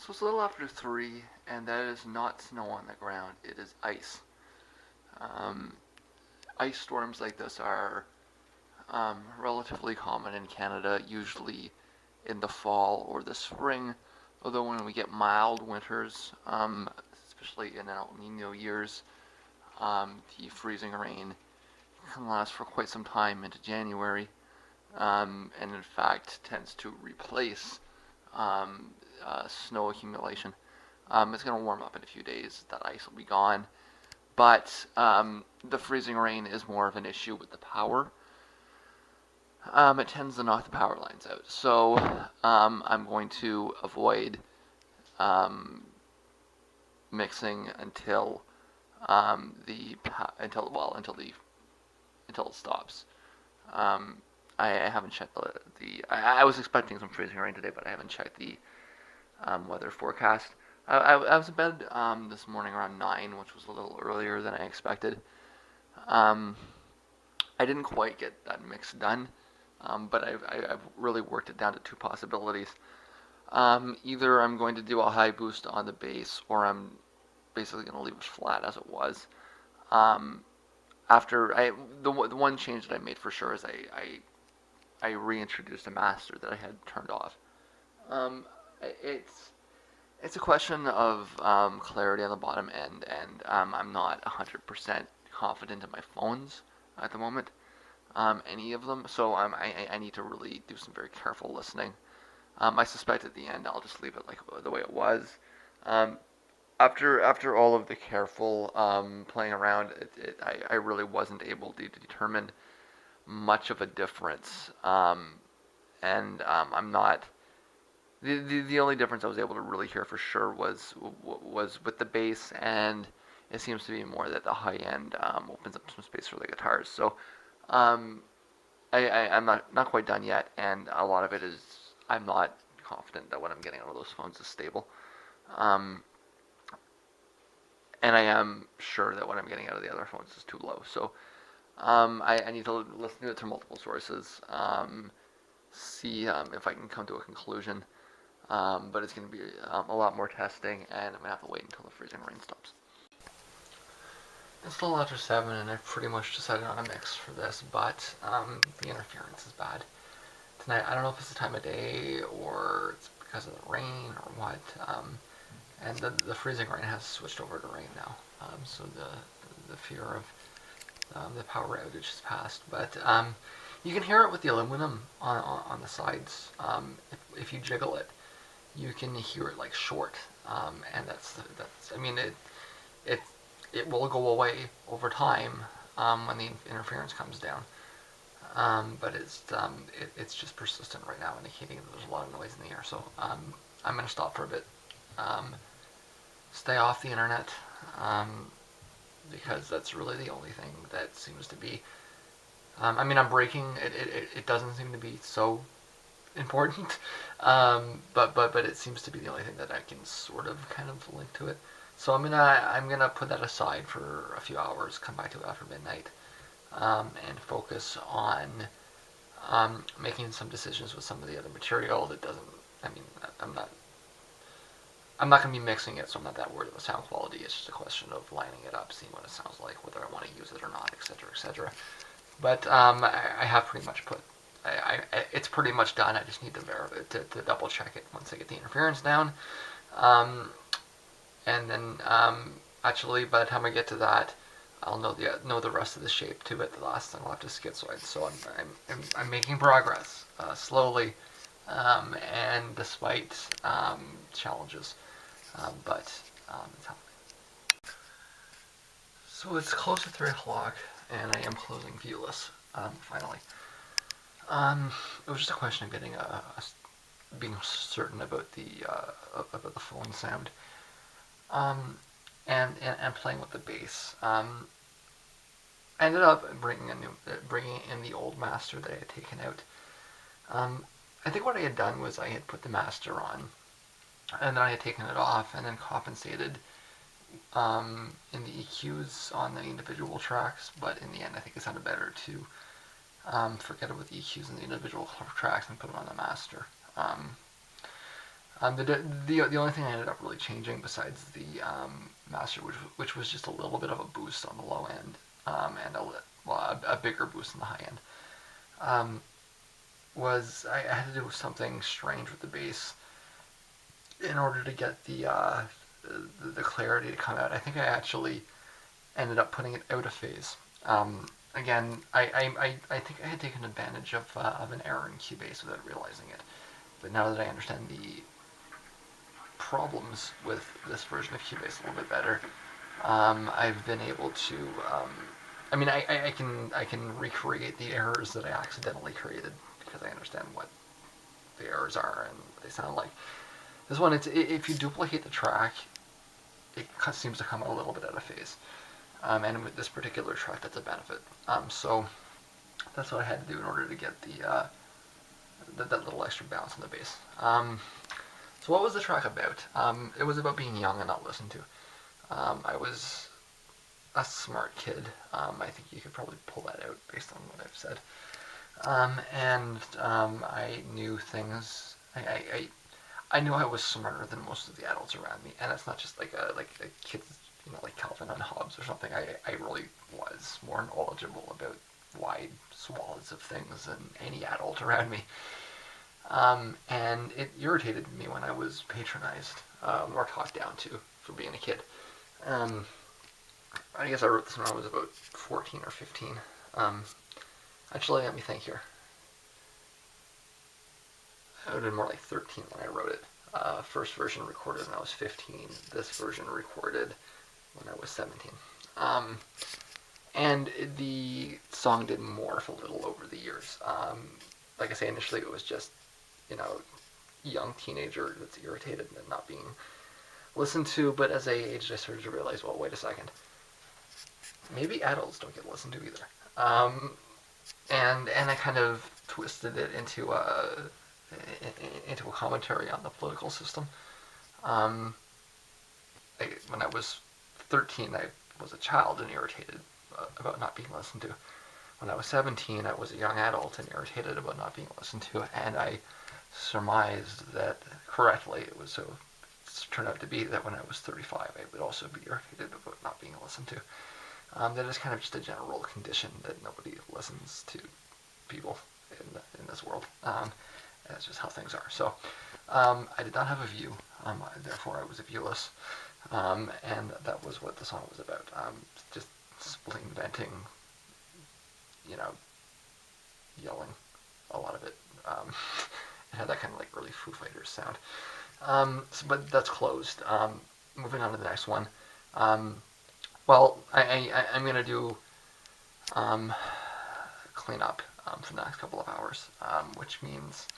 So it's a little after 3, and that is not snow on the ground. It is ice. Um, Ice storms like this are relatively common in Canada, usually in the fall or the spring. Although when we get mild winters, especially in El Nino years, the freezing rain can last for quite some time into January, and in fact tends to replace snow accumulation. It's going to warm up in a few days. That ice will be gone. But the freezing rain is more of an issue with the power. It tends to knock the power lines out. So I'm going to avoid mixing until until it stops. I haven't checked I was expecting some freezing rain today, but I haven't checked the weather forecast. I was in bed this morning around 9, which was a little earlier than I expected. Um, I didn't quite get that mix done, but I've really worked it down to two possibilities. Either I'm going to do a high boost on the bass, or I'm basically going to leave it flat as it was. Um, the one change that I made for sure is I reintroduced a master that I had turned off. Um, it's a question of clarity on the bottom end, and I'm not 100% confident in my phones at the moment, any of them. So I need to really do some very careful listening. I suspect at the end I'll just leave it like the way it was. Um, after all of the careful playing around, I really wasn't able to determine much of a difference, and I'm not. The only difference I was able to really hear for sure was with the bass, and it seems to be more that the high end opens up some space for the guitars. So um, I'm not quite done yet, and a lot of it is I'm not confident that what I'm getting out of those phones is stable. Um, and I am sure that what I'm getting out of the other phones is too low. So I need to listen to it through multiple sources, see if I can come to a conclusion. But it's going to be a lot more testing, and I'm going to have to wait until the freezing rain stops. It's still after 7, and I've pretty much decided on a mix for this, but the interference is bad. Tonight, I don't know if it's the time of day, or it's because of the rain, or what, and the freezing rain has switched over to rain now, so the fear of the power outage has passed. But you can hear it with the aluminum on the sides. If you jiggle it, you can hear it like short, and that's I mean it it will go away over time when the interference comes down. But it's just persistent right now, indicating that there's a lot of noise in the air. So I'm going to stop for a bit, stay off the internet, because that's really the only thing that seems to be. I mean, I'm breaking. It doesn't seem to be so important, but it seems to be the only thing that I can sort of kind of link to it. So I'm gonna put that aside for a few hours, come back to it after midnight, and focus on making some decisions with some of the other material that doesn't. I mean, I'm not gonna be mixing it, so I'm not that worried about sound quality. It's just a question of lining it up, seeing what it sounds like, whether I want to use it or not, etc., etc. But I have pretty much put. It's pretty much done. I just need to double check it once I get the interference down, and then actually by the time I get to that, I'll know the rest of the shape to it. The last thing I'll have to schizoid. So I'm making progress slowly, and despite challenges, but it's happening. So it's close to 3 o'clock, and I am closing viewless finally. It was just a question of getting being certain about the phone sound, and playing with the bass. I ended up bringing in the old master that I had taken out. I think what I had done was I had put the master on, and then I had taken it off, and then compensated in the EQs on the individual tracks. But in the end, I think it sounded better to forget about the EQs in the individual tracks and put it on the master. The only thing I ended up really changing besides the master, which was just a little bit of a boost on the low end, and a bigger boost on the high end, um, was I had to do something strange with the bass in order to get the clarity to come out. I think I actually ended up putting it out of phase. Again, I think I had taken advantage of an error in Cubase without realizing it. But now that I understand the problems with this version of Cubase a little bit better, I've been able to. I mean, I can recreate the errors that I accidentally created because I understand what the errors are and what they sound like. This one, if you duplicate the track, it seems to come a little bit out of phase. And with this particular track, that's a benefit. So that's what I had to do in order to get that little extra bounce in the bass. So what was the track about? It was about being young and not listened to. I was a smart kid. I think you could probably pull that out based on what I've said. I knew things. I knew I was smarter than most of the adults around me, and it's not just like a kids, like Calvin and Hobbes or something. I really was more knowledgeable about wide swaths of things than any adult around me. And it irritated me when I was patronized or talked down to for being a kid. I guess I wrote this when I was about 14 or 15. Actually, let me think here. It would have been more like 13 when I wrote it. First version recorded when I was 15. This version recorded when I was 17. And the song did morph a little over the years. Like I say, initially it was just, young teenager that's irritated and not being listened to, but as I aged, I started to realize, well, wait a second. Maybe adults don't get listened to either. And I kind of twisted it into a commentary on the political system. When I was 13, I was a child and irritated about not being listened to. When I was 17, I was a young adult and irritated about not being listened to, and I surmised that correctly it turned out to be that when I was 35, I would also be irritated about not being listened to. That is kind of just a general condition that nobody listens to people in this world. That's just how things are. So I did not have a view, therefore I was a viewless, and that was what the song was about. Just spleen venting, yelling, a lot of it. It had that kind of like early Foo Fighters sound. But that's closed. Moving on to the next one. Well, I'm going to do clean up for the next couple of hours, which means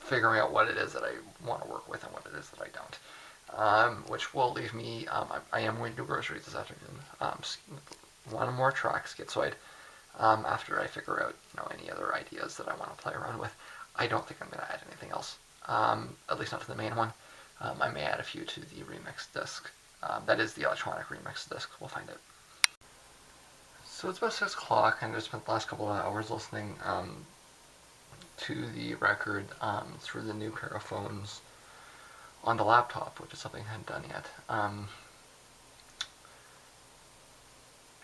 figuring out what it is that I want to work with and what it is that I don't. Which will leave me, I am going to do groceries this afternoon. One more track, Schizoid, after I figure out any other ideas that I want to play around with. I don't think I'm going to add anything else, at least not to the main one. I may add a few to the remix disc. That is the electronic remix disc. We'll find out. So it's about 6 o'clock, and I spent the last couple of hours listening to the record through the new pair of phones on the laptop, which is something I hadn't done yet.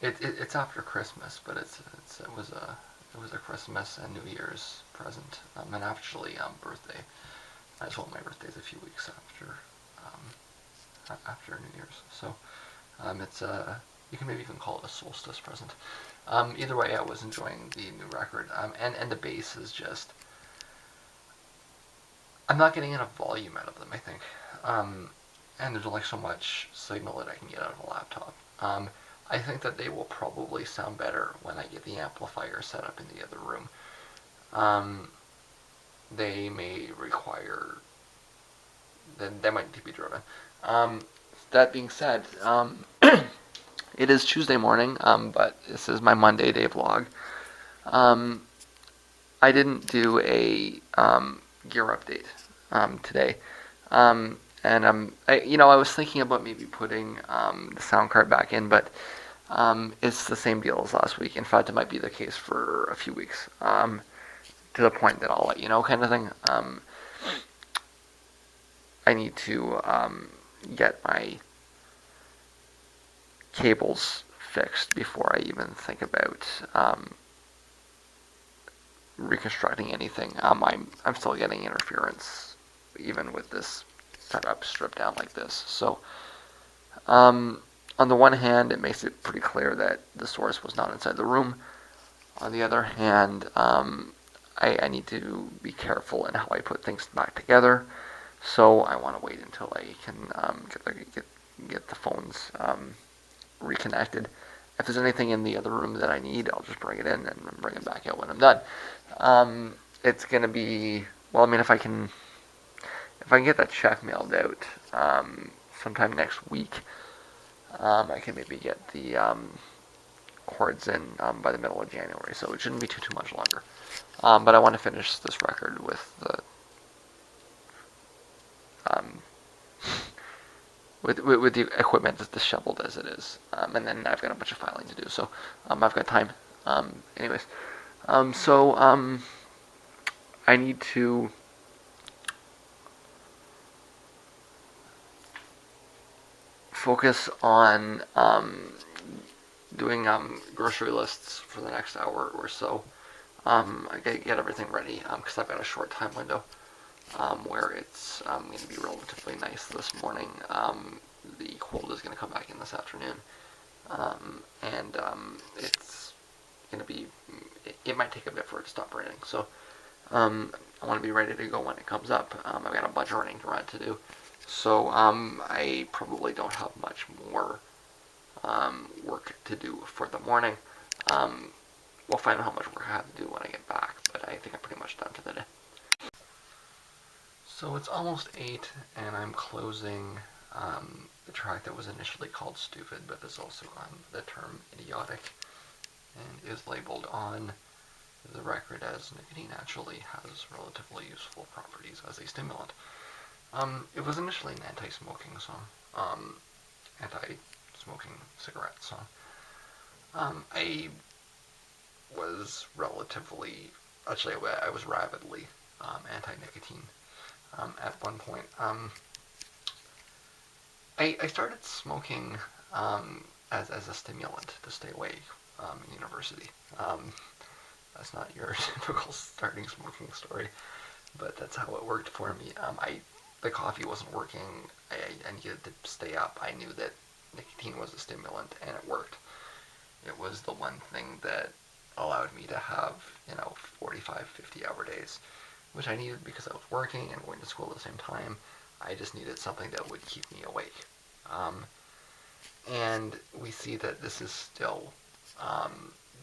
It's after Christmas, but it was a Christmas and New Year's present, and actually birthday as well. My birthday's a few weeks after New Year's, so it's you can maybe even call it a solstice present. Either way, I was enjoying the new record, and the bass is just, I'm not getting enough volume out of them, I think, and there's only so much signal that I can get out of a laptop. I think that they will probably sound better when I get the amplifier set up in the other room. They may require, they might need to be driven. That being said, it is Tuesday morning, but this is my Monday day vlog. I didn't do a gear update today, and I was thinking about maybe putting the sound card back in, but it's the same deal as last week. In fact, it might be the case for a few weeks, to the point that I'll let you know, kind of thing. I need to get my cables fixed before I even think about reconstructing anything. I'm still getting interference even with this setup stripped down like this. So on the one hand, it makes it pretty clear that the source was not inside the room. On the other hand, I need to be careful in how I put things back together. So I want to wait until I can get the phones reconnected. If there's anything in the other room that I need, I'll just bring it in and bring it back out when I'm done. It's gonna be, well, I mean, if I can get that check mailed out sometime next week, I can maybe get the chords in by the middle of January, so it shouldn't be too much longer. But I want to finish this record with the with the equipment as disheveled as it is, and then I've got a bunch of filing to do, so I've got time. Anyways, so I need to focus on doing grocery lists for the next hour or so. I get everything ready because I've got a short time window where it's going to be relatively nice this morning. The cold is going to come back in this afternoon, and it's going to be. It might take a bit for it to stop raining, so I want to be ready to go when it comes up. I've got a bunch of running around to do, so I probably don't have much more work to do for the morning. We'll find out how much work I have to do when I get back, but I think I'm pretty much done for the day. So it's almost 8, and I'm closing the track that was initially called Stupid, but there's also the term idiotic, and is labeled on the record as nicotine actually has relatively useful properties as a stimulant. It was initially an anti-smoking song, anti-smoking cigarette song. I was relatively, actually I was rabidly anti-nicotine at one point. I started smoking as a stimulant to stay awake in university. That's not your typical starting smoking story, but that's how it worked for me. The coffee wasn't working. I needed to stay up. I knew that nicotine was a stimulant, and it worked. It was the one thing that allowed me to have, 45, 50-hour days, which I needed because I was working and going to school at the same time. I just needed something that would keep me awake. And we see that this is still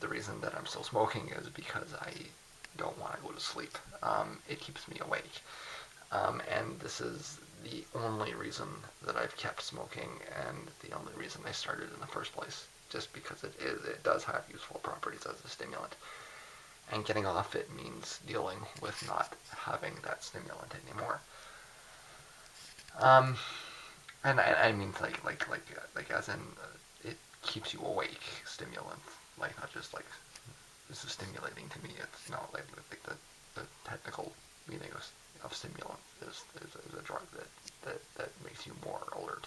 the reason that I'm still smoking is because I don't want to go to sleep. It keeps me awake. And this is the only reason that I've kept smoking and the only reason I started in the first place, just because it does have useful properties as a stimulant. And getting off it means dealing with not having that stimulant anymore. And I mean like as in it keeps you awake stimulant, like not just like this is stimulating to me. It's like the technical meaning of stimulant is a drug that makes you more alert.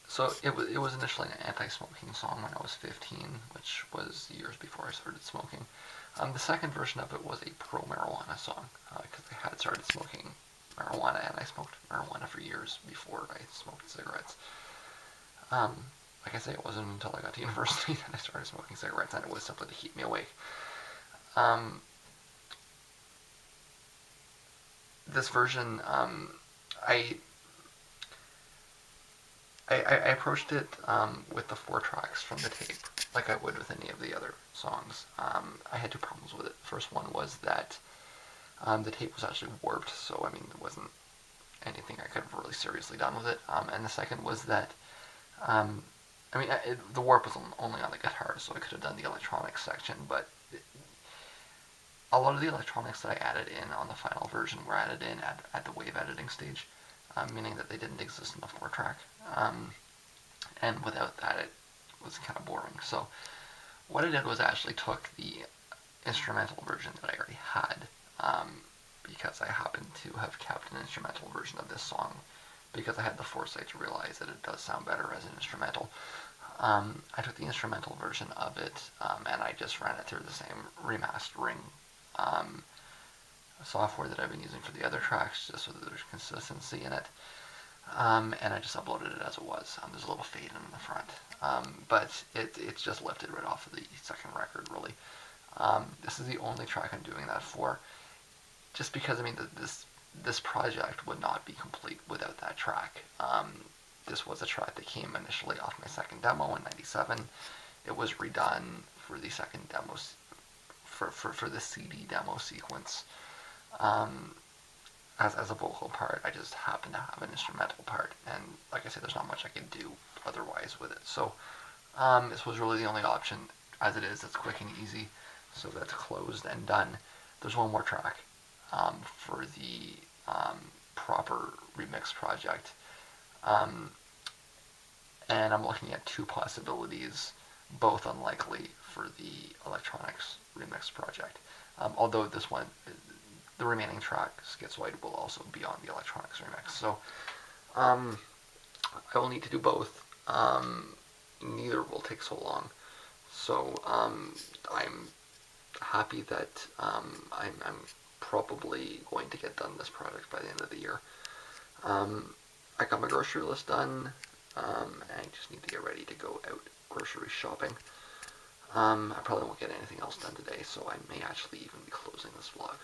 So it was initially an anti-smoking song when I was 15, which was years before I started smoking. The second version of it was a pro-marijuana song, because I had started smoking marijuana, and I smoked marijuana for years before I smoked cigarettes. Like I say, it wasn't until I got to university that I started smoking cigarettes, and it was simply to keep me awake. This version, I approached it with the 4 tracks from the tape, like I would with any of the other songs. I had 2 problems with it. The first one was that the tape was actually warped, so I mean there wasn't anything I could have really seriously done with it. And the second was that, the warp was only on the guitar, so I could have done the electronics section, but a lot of the electronics that I added in on the final version were added in at the wave editing stage, meaning that they didn't exist in the 4-track. And without that, it was kind of boring. So what I did was I actually took the instrumental version that I already had, because I happen to have kept an instrumental version of this song because I had the foresight to realize that it does sound better as an instrumental. I took the instrumental version of it and I just ran it through the same remastering software that I've been using for the other tracks, just so that there's consistency in it. And I just uploaded it as it was. There's a little fade in the front, but it's just lifted right off of the second record, really. This is the only track I'm doing that for, just because I mean this project would not be complete without that track. This was a track that came initially off my second demo in '97. It was redone for the second demo for the CD demo sequence. As a vocal part, I just happen to have an instrumental part, and like I said, there's not much I can do otherwise with it. So this was really the only option. As it is, it's quick and easy, so that's closed and done. There's one more track for the proper remix project, and I'm looking at two possibilities, both unlikely for the electronics remix project. Although this one, the remaining track, Schizoid, will also be on the electronics remix. So I will need to do both. Neither will take so long. So I'm happy that I'm probably going to get done this project by the end of the year. I got my grocery list done, and I just need to get ready to go out grocery shopping. I probably won't get anything else done today, so I may actually even be closing this vlog.